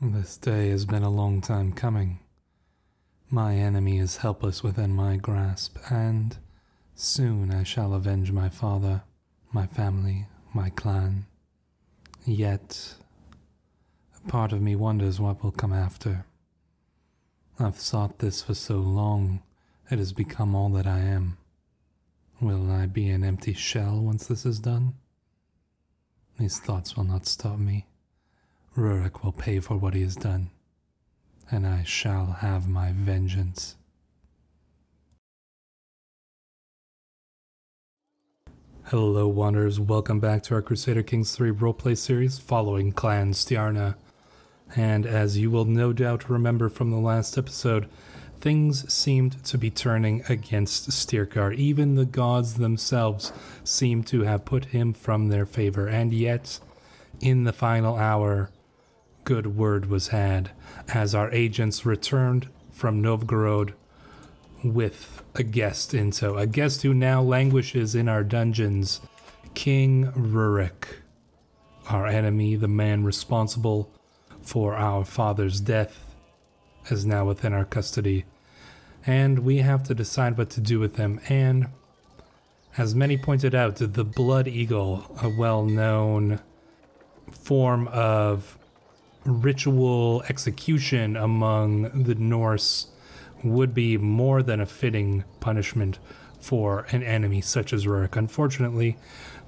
This day has been a long time coming. My enemy is helpless within my grasp, and soon I shall avenge my father, my family, my clan. Yet, a part of me wonders what will come after. I've sought this for so long, it has become all that I am. Will I be an empty shell once this is done? These thoughts will not stop me. Rurik will pay for what he has done, and I shall have my vengeance. Hello Wanderers, welcome back to our Crusader Kings 3 roleplay series following Clan Stjarna. And as you will no doubt remember from the last episode, things seemed to be turning against Styrkar. Even the gods themselves seemed to have put him from their favor, and yet, in the final hour, good word was had as our agents returned from Novgorod with a guest in tow. A guest who now languishes in our dungeons, King Rurik. Our enemy, the man responsible for our father's death, is now within our custody. And we have to decide what to do with him. And as many pointed out, the Blood Eagle, a well-known form of ritual execution among the Norse, would be more than a fitting punishment for an enemy such as Rurik. Unfortunately,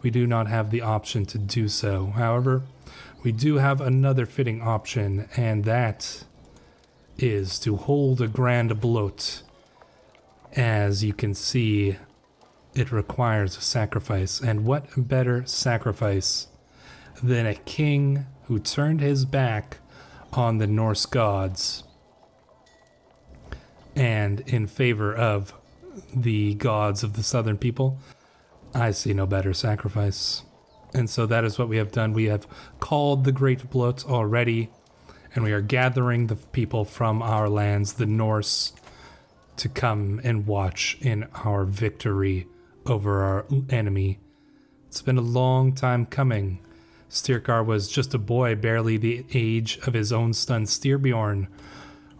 we do not have the option to do so. However, we do have another fitting option, and that is to hold a grand bloat. As you can see, it requires a sacrifice, and what better sacrifice than a king who turned his back on the Norse gods and in favor of the gods of the southern people. I see no better sacrifice. And so that is what we have done. We have called the Great Bloat already, and we are gathering the people from our lands, the Norse, to come and watch in our victory over our enemy. It's been a long time coming. Styrkar was just a boy, barely the age of his own son Styrbjorn,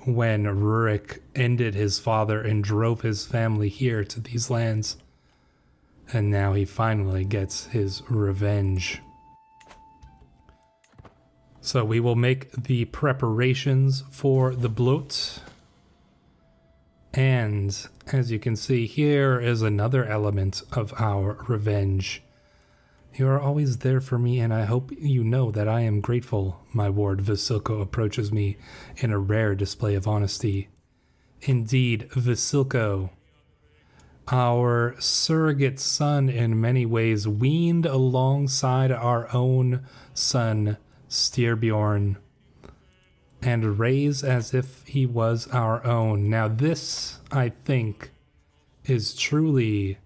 when Rurik ended his father and drove his family here to these lands. And now he finally gets his revenge. So we will make the preparations for the bloat. And as you can see, here is another element of our revenge. You are always there for me, and I hope you know that I am grateful. My ward Vasilko approaches me in a rare display of honesty. Indeed, Vasilko, our surrogate son in many ways, weaned alongside our own son, Styrbjorn, and raised as if he was our own. Now this, I think, is truly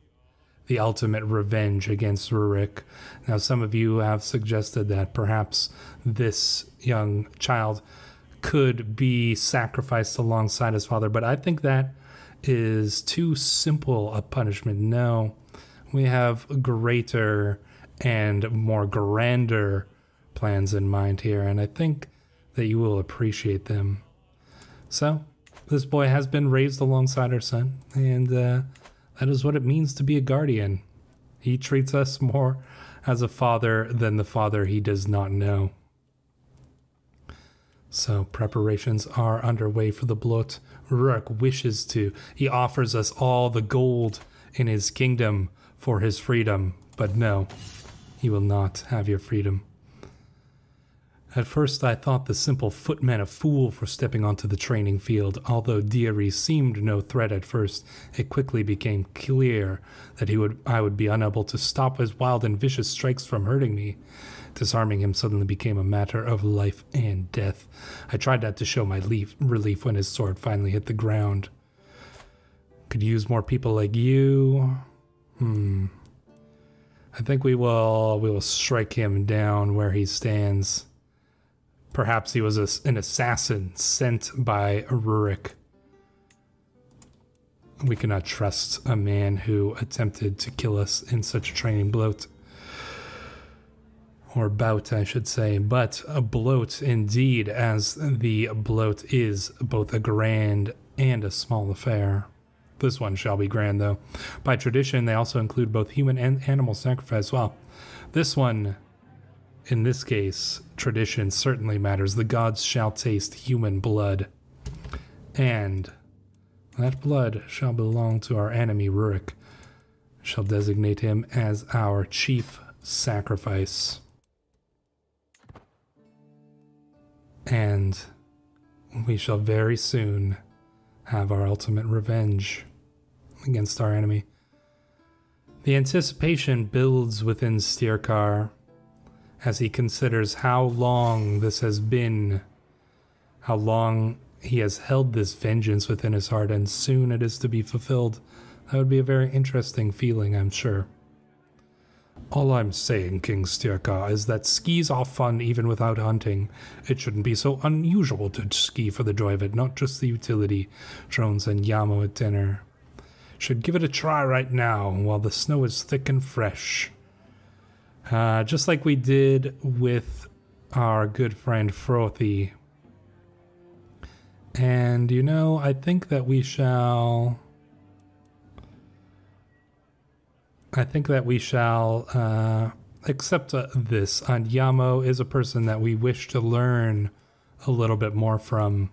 the ultimate revenge against Rurik. Now, some of you have suggested that perhaps this young child could be sacrificed alongside his father, but I think that is too simple a punishment. No, we have greater and more grander plans in mind here, and I think that you will appreciate them. So, this boy has been raised alongside our son, and that is what it means to be a guardian. He treats us more as a father than the father he does not know. So preparations are underway for the bloat. Rurik wishes to. He offers us all the gold in his kingdom for his freedom. But no, he will not have your freedom. At first I thought the simple footman a fool for stepping onto the training field. Although Diary seemed no threat at first, it quickly became clear that I would be unable to stop his wild and vicious strikes from hurting me. Disarming him suddenly became a matter of life and death. I tried not to show my relief when his sword finally hit the ground. Could use more people like you. I think we will strike him down where he stands. Perhaps he was an assassin sent by Rurik. We cannot trust a man who attempted to kill us in such a training bloat. Or bout, I should say, but a bloat indeed, as the bloat is both a grand and a small affair. This one shall be grand, though. By tradition, they also include both human and animal sacrifice. Well, this one, in this case, tradition certainly matters. The gods shall taste human blood, and that blood shall belong to our enemy Rurik. Shall designate him as our chief sacrifice. And we shall very soon have our ultimate revenge against our enemy. The anticipation builds within Styrkar as he considers how long this has been, how long he has held this vengeance within his heart, and soon it is to be fulfilled. That would be a very interesting feeling, I'm sure. All I'm saying, King Styrkar, is that skis are fun even without hunting. It shouldn't be so unusual to ski for the joy of it, not just the utility. Drones and Yamo at dinner. Should give it a try right now, while the snow is thick and fresh. Just like we did with our good friend Frothy. And, you know, I think that we shall accept this. And Yamo is a person that we wish to learn a little bit more from.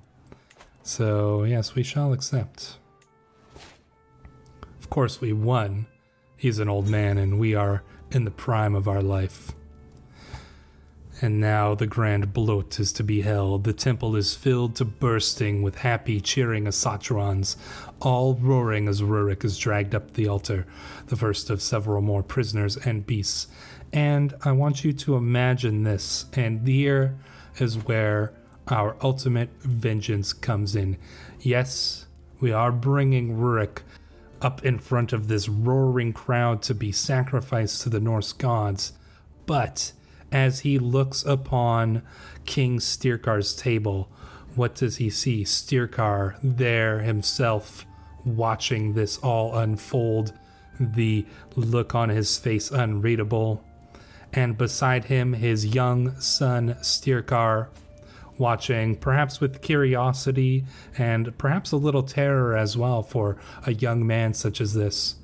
So, yes, we shall accept. Of course, we won. He's an old man, and we are in the prime of our life. And now the grand bloat is to be held. The temple is filled to bursting with happy, cheering Asatrons, all roaring as Rurik is dragged up the altar, the first of several more prisoners and beasts. And I want you to imagine this, and here is where our ultimate vengeance comes in. Yes, we are bringing Rurik up in front of this roaring crowd to be sacrificed to the Norse gods, but as he looks upon King Styrkar's table, what does he see? Styrkar there himself, watching this all unfold, the look on his face unreadable, and beside him his young son Styrkar, watching perhaps with curiosity and perhaps a little terror as well for a young man such as this.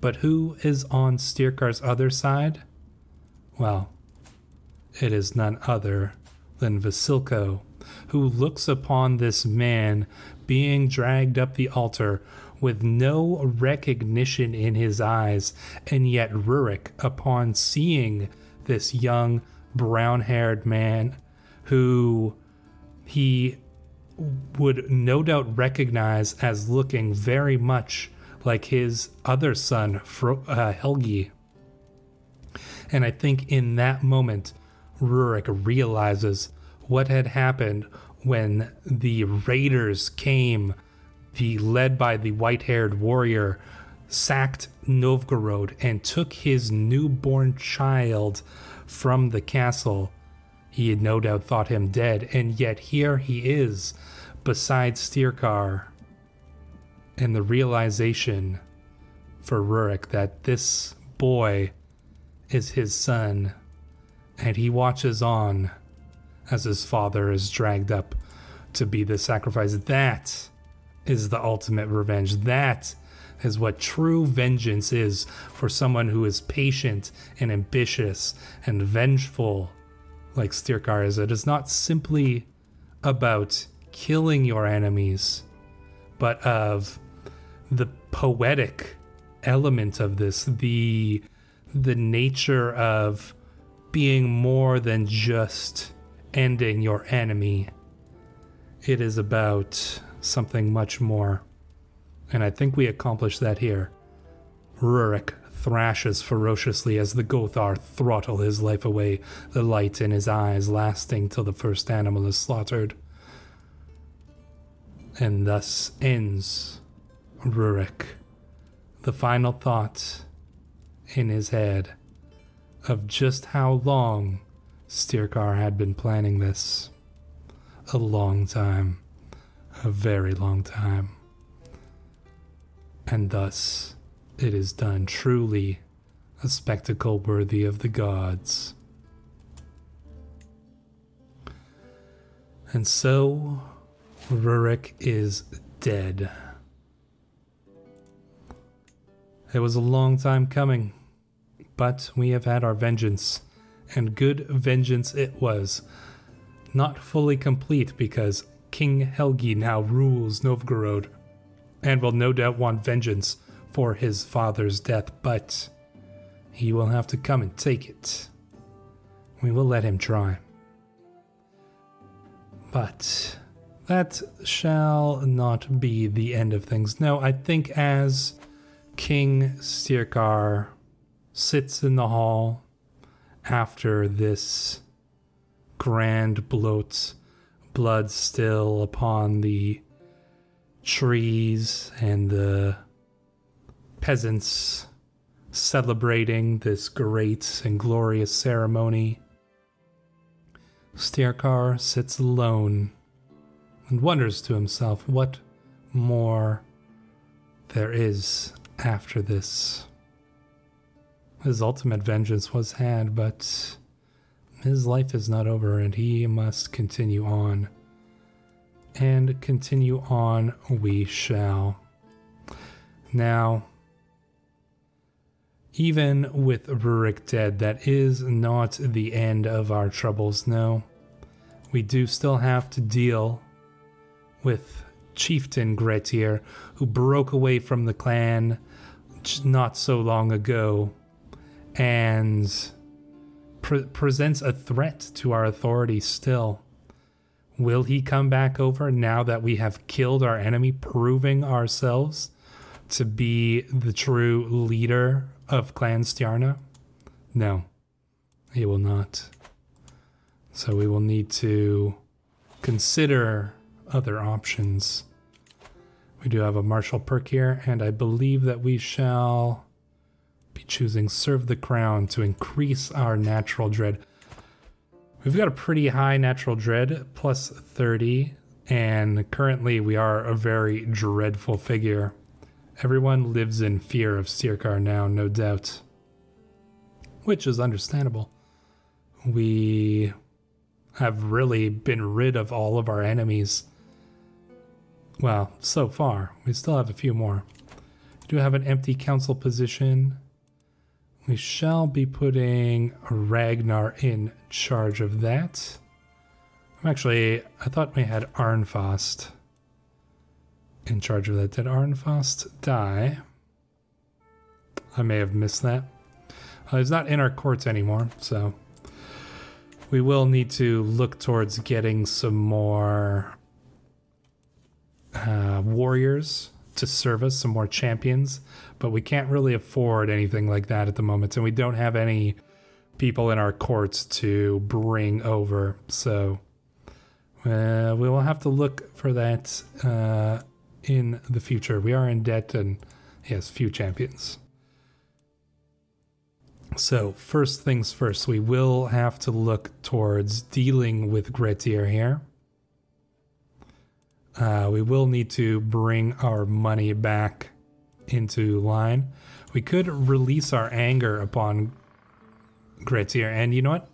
But who is on Styrkar's other side? Well, it is none other than Vasilko, who looks upon this man being dragged up the altar with no recognition in his eyes, and yet Rurik, upon seeing this young brown-haired man who he would no doubt recognize as looking very much like his other son, Helgi. And I think in that moment, Rurik realizes what had happened when the raiders came, led by the white-haired warrior, sacked Novgorod and took his newborn child from the castle. He had no doubt thought him dead, and yet here he is beside Styrkar. And the realization for Rurik that this boy is his son, and he watches on as his father is dragged up to be the sacrifice. That is the ultimate revenge. That is what true vengeance is for someone who is patient and ambitious and vengeful like Styrkar is. It is not simply about killing your enemies, but of the poetic element of this, the nature of being more than just ending your enemy. It is about something much more. And I think we accomplished that here. Rurik thrashes ferociously as the Gothar throttle his life away, the light in his eyes lasting till the first animal is slaughtered. And thus ends Rurik, the final thought in his head of just how long Styrkar had been planning this. A long time. A very long time. And thus it is done, truly a spectacle worthy of the gods. And so, Rurik is dead. It was a long time coming, but we have had our vengeance, and good vengeance it was. Not fully complete because King Helgi now rules Novgorod, and will no doubt want vengeance for his father's death, but he will have to come and take it. We will let him try. But that shall not be the end of things. No, I think as King Styrkar sits in the hall after this grand bloat, blood still upon the trees and the peasants celebrating this great and glorious ceremony, Stjarna sits alone and wonders to himself what more there is after this. His ultimate vengeance was had, but his life is not over and he must continue on. And continue on we shall. Now, even with Rurik dead, that is not the end of our troubles, no. We do still have to deal with Chieftain Grettir, who broke away from the clan not so long ago and presents a threat to our authority still. Will he come back over now that we have killed our enemy, proving ourselves to be the true leader of Clan Stjarna? No, he will not. So we will need to consider other options. We do have a martial perk here, and I believe that we shall be choosing Serve the Crown to increase our natural dread. We've got a pretty high natural dread, plus 30, and currently we are a very dreadful figure. Everyone lives in fear of Styrkar now, no doubt. Which is understandable. We have really been rid of all of our enemies. Well, so far. We still have a few more. We do have an empty council position. We shall be putting Ragnar in charge of that. I thought we had Arnfast in charge of that. Did Arnfast die? I may have missed that. He's not in our courts anymore, so we will need to look towards getting some more warriors to serve us, some more champions, but we can't really afford anything like that at the moment, and we don't have any people in our courts to bring over, so we will have to look for that in the future. We are in debt and yes, few champions. So first things first, we will have to look towards dealing with Grettir here. We will need to bring our money back into line. We could release our anger upon Grettir, and you know what?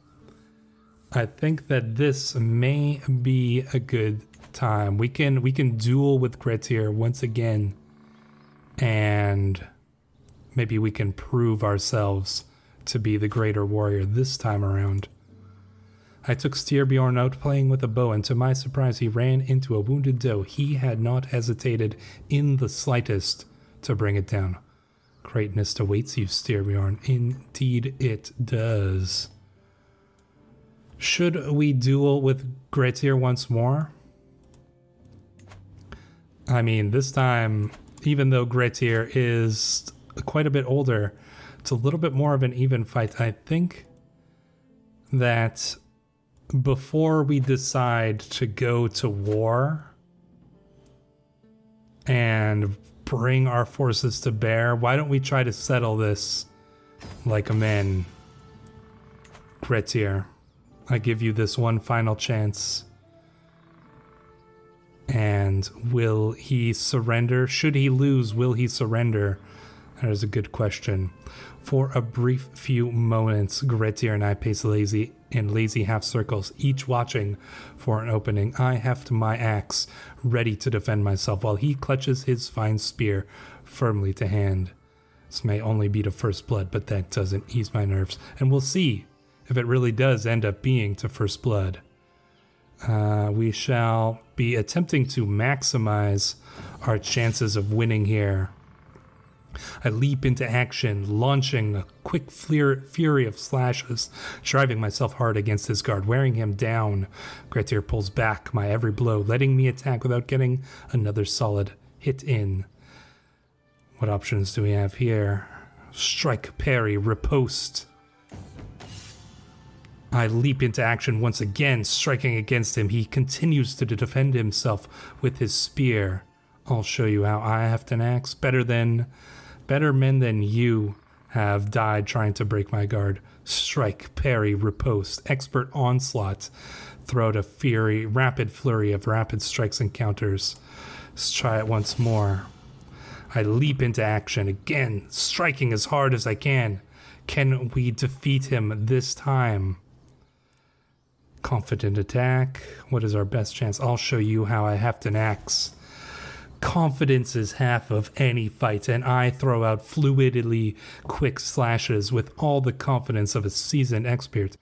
I think that this may be a good time. We can duel with Grettir once again, and maybe we can prove ourselves to be the greater warrior this time around. I took Styrbjorn out playing with a bow, and to my surprise he ran into a wounded doe. He had not hesitated in the slightest to bring it down. Greatness awaits you, Styrbjorn. Indeed it does. Should we duel with Grettir once more? I mean, this time, even though Grettir is quite a bit older, it's a little bit more of an even fight. I think that before we decide to go to war and bring our forces to bear, why don't we try to settle this like a man? Grettir, I give you this one final chance. And will he surrender? Should he lose, will he surrender? That is a good question. For a brief few moments, Grettir and I pace lazy half circles, each watching for an opening. I heft my axe, ready to defend myself, while he clutches his fine spear firmly to hand. This may only be to first blood, but that doesn't ease my nerves, and we'll see if it really does end up being to first blood. We shall be attempting to maximize our chances of winning here. I leap into action, launching a quick fury of slashes, driving myself hard against his guard, wearing him down. Grettir pulls back my every blow, letting me attack without getting another solid hit in. What options do we have here? Strike, parry, riposte. I leap into action once again, striking against him. He continues to defend himself with his spear. I'll show you how I heft an axe. Better men than you have died trying to break my guard. Strike, parry, riposte, expert onslaught. Throw out a rapid flurry of rapid strikes and counters. Let's try it once more. I leap into action again, striking as hard as I can. Can we defeat him this time? Confident attack. What is our best chance? I'll show you how I heft an axe. Confidence is half of any fight, and I throw out fluidly quick slashes with all the confidence of a seasoned expert.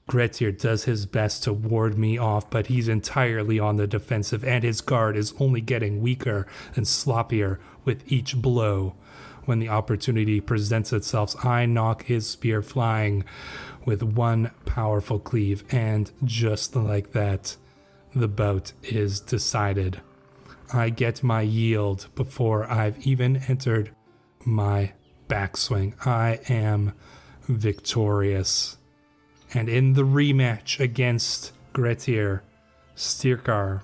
Grettir does his best to ward me off, but he's entirely on the defensive, and his guard is only getting weaker and sloppier with each blow. When the opportunity presents itself, I knock his spear flying with one powerful cleave, and just like that, the bout is decided. I get my yield before I've even entered my backswing. I am victorious. And in the rematch against Grettir, Styrkar,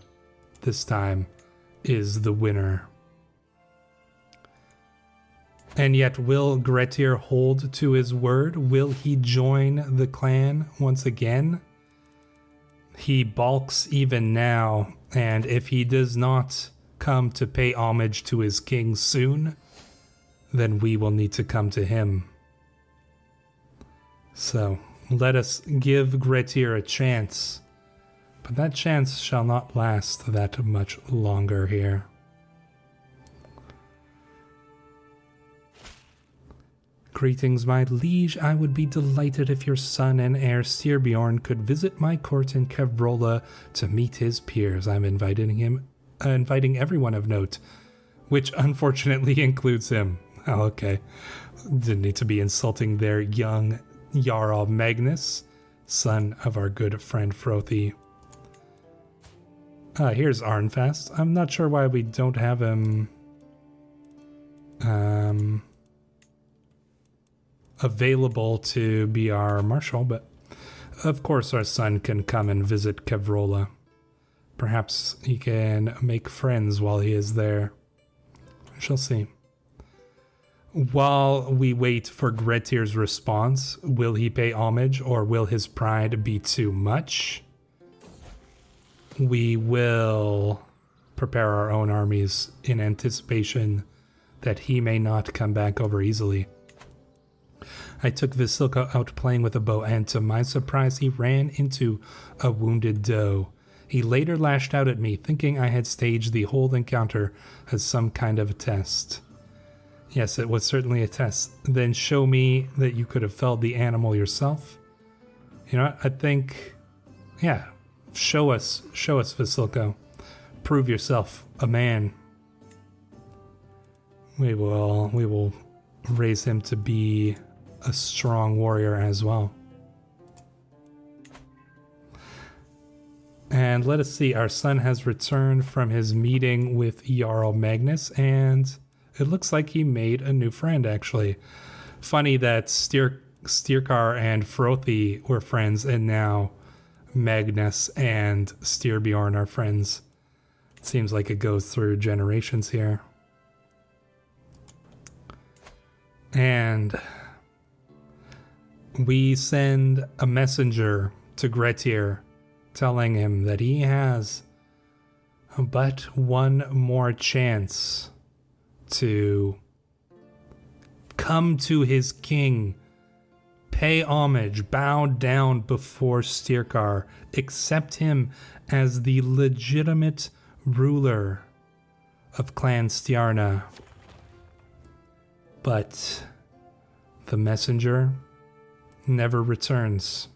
this time, is the winner. And yet, will Grettir hold to his word? Will he join the clan once again? He balks even now, and if he does not come to pay homage to his king soon, then we will need to come to him. So, let us give Grettir a chance, but that chance shall not last that much longer here. Greetings, my liege. I would be delighted if your son and heir Styrbjorn could visit my court in Kevrola to meet his peers. I'm inviting everyone of note, which unfortunately includes him. Oh, okay. Didn't need to be insulting their young Jarl Magnus, son of our good friend Frothi. Here's Arnfast. I'm not sure why we don't have him available to be our marshal, but of course our son can come and visit Kevrola. Perhaps he can make friends while he is there. We shall see. While we wait for Grettir's response, will he pay homage or will his pride be too much? We will prepare our own armies in anticipation that he may not come back over easily. I took Vasilka out playing with a bow, and to my surprise he ran into a wounded doe. He later lashed out at me, thinking I had staged the whole encounter as some kind of a test. Yes, it was certainly a test. Then show me that you could have felled the animal yourself. You know what? I think, yeah, show us, Vasilka. Prove yourself a man. We will raise him to be a strong warrior as well. And let us see, our son has returned from his meeting with Jarl Magnus, and it looks like he made a new friend, actually. Funny that Styrkar and Frothi were friends, and now Magnus and Styrbjorn are friends. It seems like it goes through generations here. And we send a messenger to Grettir, telling him that he has but one more chance to Come to his king. Pay homage, bow down before Styrkar. Accept him as the legitimate ruler of Clan Stjarna. But the messenger never returns.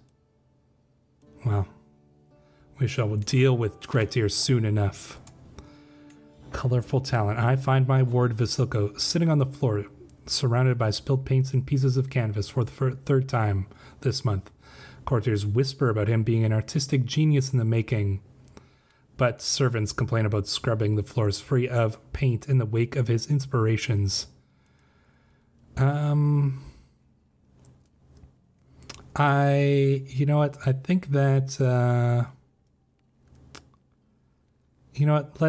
Well, we shall deal with Grettir soon enough. Colorful talent. I find my ward Vasilko sitting on the floor, surrounded by spilled paints and pieces of canvas for the third time this month. Courtiers whisper about him being an artistic genius in the making, but servants complain about scrubbing the floors free of paint in the wake of his inspirations. You know what? I think that, you know what?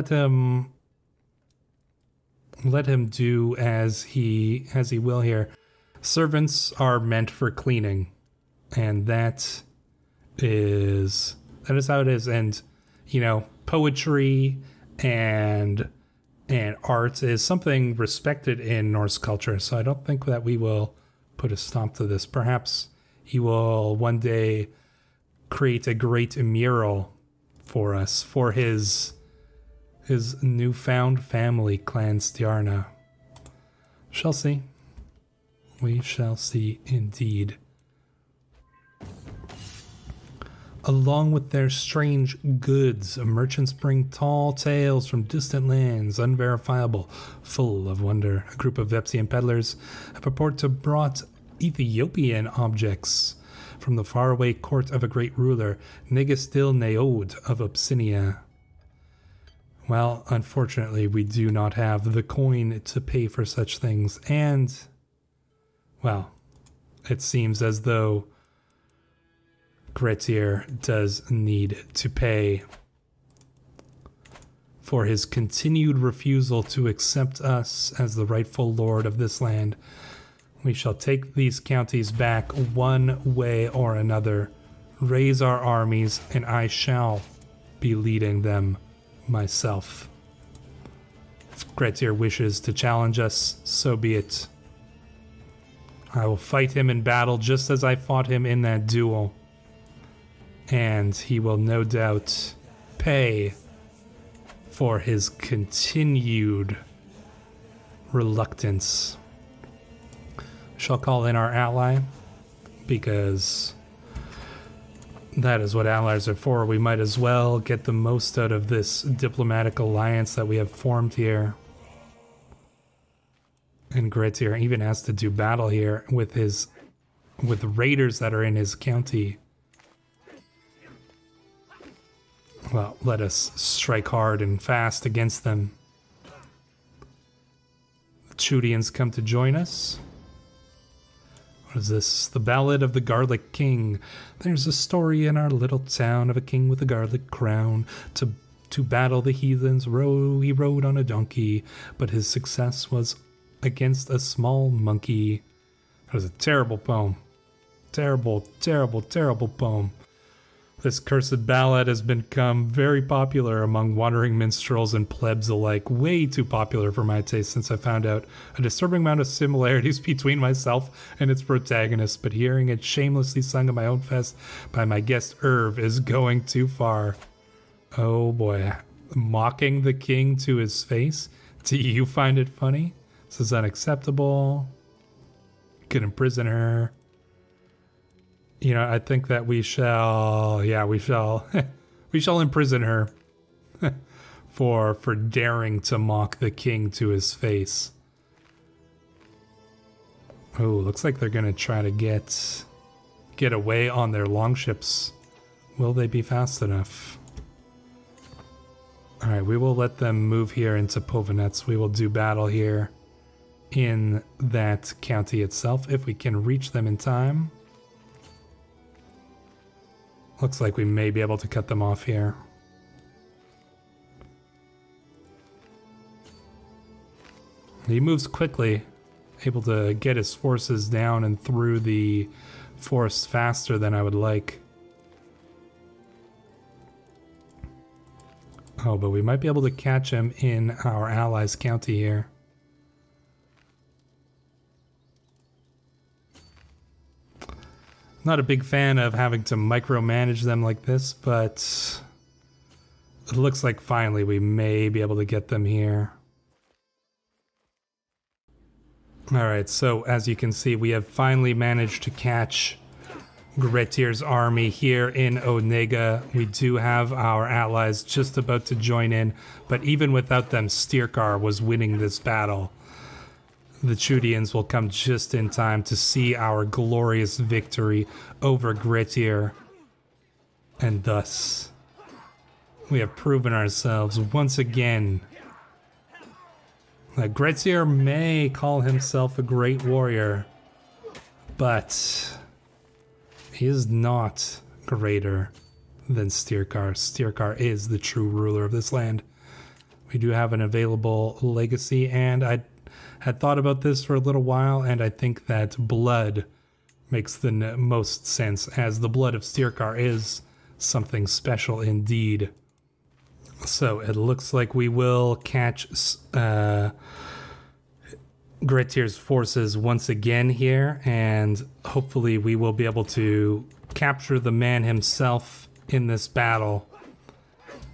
Let him do as he will here. Servants are meant for cleaning, and that is how it is. And you know, poetry and art is something respected in Norse culture. So I don't think that we will put a stop to this. Perhaps he will one day create a great mural for us for his newfound family, Clan Stjarna. Shall see. We shall see indeed. Along with their strange goods, merchants bring tall tales from distant lands, unverifiable, full of wonder. A group of Vepsian peddlers purport to brought Ethiopian objects from the faraway court of a great ruler, Negestil Neod of Abyssinia. Well, unfortunately, we do not have the coin to pay for such things, and, well, it seems as though Grettir does need to pay for his continued refusal to accept us as the rightful lord of this land. We shall take these counties back one way or another, raise our armies, and I shall be leading them myself. If Grettir wishes to challenge us, so be it. I will fight him in battle just as I fought him in that duel. And he will no doubt pay for his continued reluctance. Shall call in our ally, because that is what allies are for. We might as well get the most out of this diplomatic alliance that we have formed here. And Grettir even has to do battle here with raiders that are in his county. Well, let us strike hard and fast against them. The Chudians come to join us. What is this? The Ballad of the Garlic King. There's a story in our little town of a king with a garlic crown. To battle the heathens, he rode on a donkey, but his success was against a small monkey. That was a terrible poem. Terrible, terrible, terrible poem. This cursed ballad has become very popular among wandering minstrels and plebs alike. Way too popular for my taste since I found out a disturbing amount of similarities between myself and its protagonist, but hearing it shamelessly sung at my own fest by my guest Irv is going too far. Oh boy. Mocking the king to his face? Do you find it funny? This is unacceptable. Could imprison her. You know, I think that we shall we shall imprison her for daring to mock the king to his face. Oh, looks like they're gonna try to get away on their longships. Will they be fast enough? All right, we will let them move here into Povinets. We will do battle here in that county itself if we can reach them in time. Looks like we may be able to cut them off here. He moves quickly, able to get his forces down and through the forest faster than I would like. Oh, but we might be able to catch him in our allies' county here. Not a big fan of having to micromanage them like this, but it looks like finally we may be able to get them here. Alright, so as you can see, we have finally managed to catch Gretir's army here in Onega. We do have our allies just about to join in, but even without them, Styrkar was winning this battle. The Chudians will come just in time to see our glorious victory over Gretir. And thus, we have proven ourselves once again that Gretir may call himself a great warrior, but he is not greater than Styrkar. Styrkar is the true ruler of this land. We do have an available legacy, and I had thought about this for a little while, and I think that blood makes the most sense, as the blood of Styrkar is something special indeed. So it looks like we will catch Gretir's forces once again here, and hopefully we will be able to capture the man himself in this battle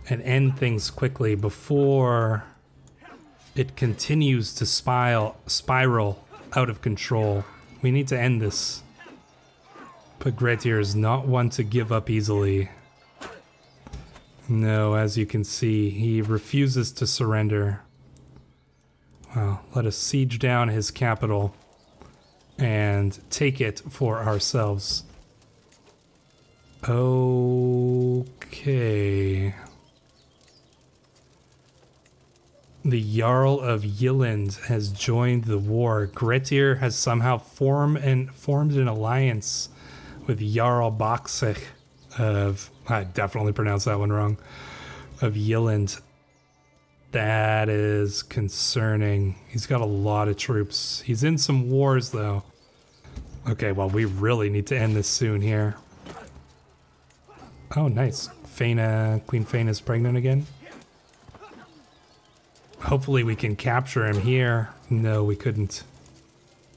and end things quickly before it continues to spiral out of control. We need to end this. But Gretir is not one to give up easily. No, as you can see, he refuses to surrender. Well, let us siege down his capital and take it for ourselves. Okay. The Jarl of Yilland has joined the war. Gretir has somehow formed an alliance with Jarl Boxich of, I definitely pronounced that one wrong, of Yilland. That is concerning. He's got a lot of troops. He's in some wars though. Okay, well, we really need to end this soon here. Oh, nice. Queen Faina is pregnant again. Hopefully we can capture him here. No, we couldn't.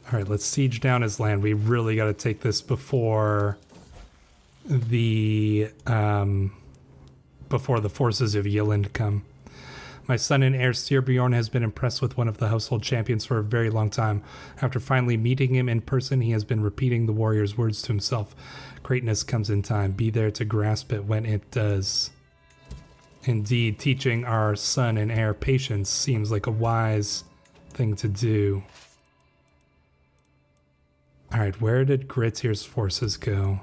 All right, let's siege down his land. We really got to take this before the forces of Yilland come. My son and heir Styrbjorn has been impressed with one of the household champions for a very long time. After finally meeting him in person, he has been repeating the warrior's words to himself. Greatness comes in time. Be there to grasp it when it does. Indeed, teaching our son and heir patience seems like a wise thing to do. Alright, where did Gretir's forces go?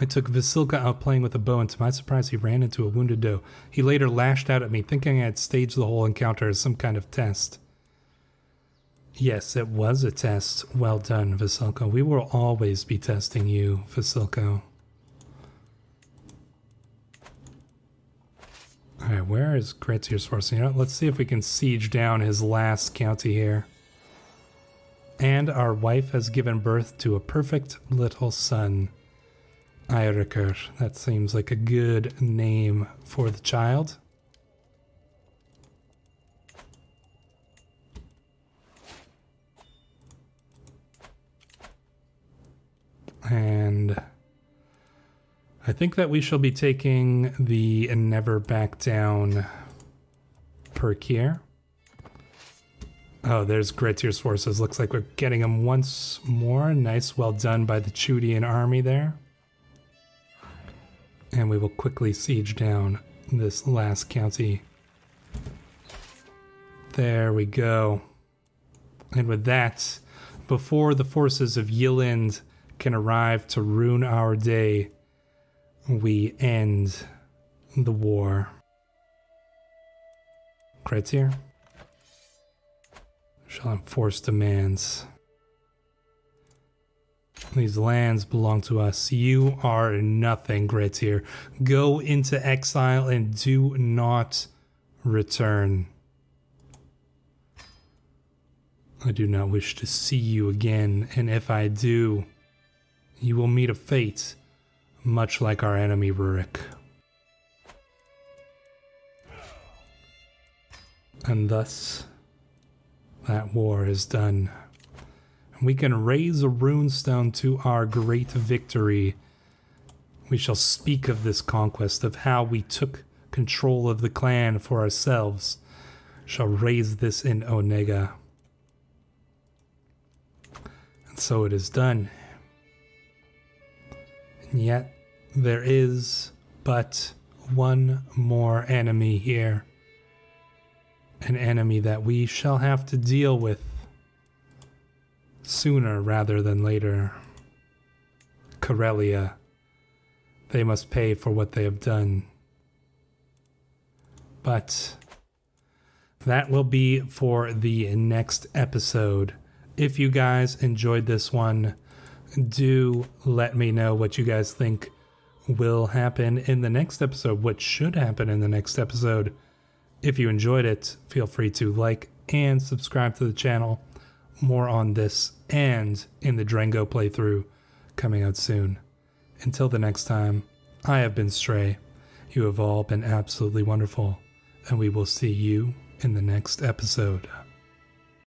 I took Vasilka out playing with a bow, and to my surprise he ran into a wounded doe. He later lashed out at me, thinking I had staged the whole encounter as some kind of test. Yes, it was a test. Well done, Vasilka. We will always be testing you, Vasilka. Alright, where is Gretir's force? You know, let's see if we can siege down his last county here. And our wife has given birth to a perfect little son. Eirikr. That seems like a good name for the child. And I think that we shall be taking the Never Back Down perk here. Oh, there's Gretir's forces. Looks like we're getting them once more. Nice, well done by the Chudian army there. And we will quickly siege down this last county. There we go. And with that, before the forces of Yilland can arrive to ruin our day, we end the war. Gretir shall enforce demands. These lands belong to us. You are nothing, Gretir. Go into exile and do not return. I do not wish to see you again, and if I do, you will meet a fate much like our enemy Rurik. And thus, that war is done. We can raise a runestone to our great victory. We shall speak of this conquest, of how we took control of the clan for ourselves. Shall raise this in Onega. And so it is done. And yet, there is but one more enemy here. An enemy that we shall have to deal with sooner rather than later. Karelia. They must pay for what they have done. But that will be for the next episode. If you guys enjoyed this one, do let me know what you guys think will happen in the next episode, what should happen in the next episode. If you enjoyed it, feel free to like and subscribe to the channel. More on this and in the Drengo playthrough coming out soon. Until the next time, I have been Stray. You have all been absolutely wonderful, and we will see you in the next episode.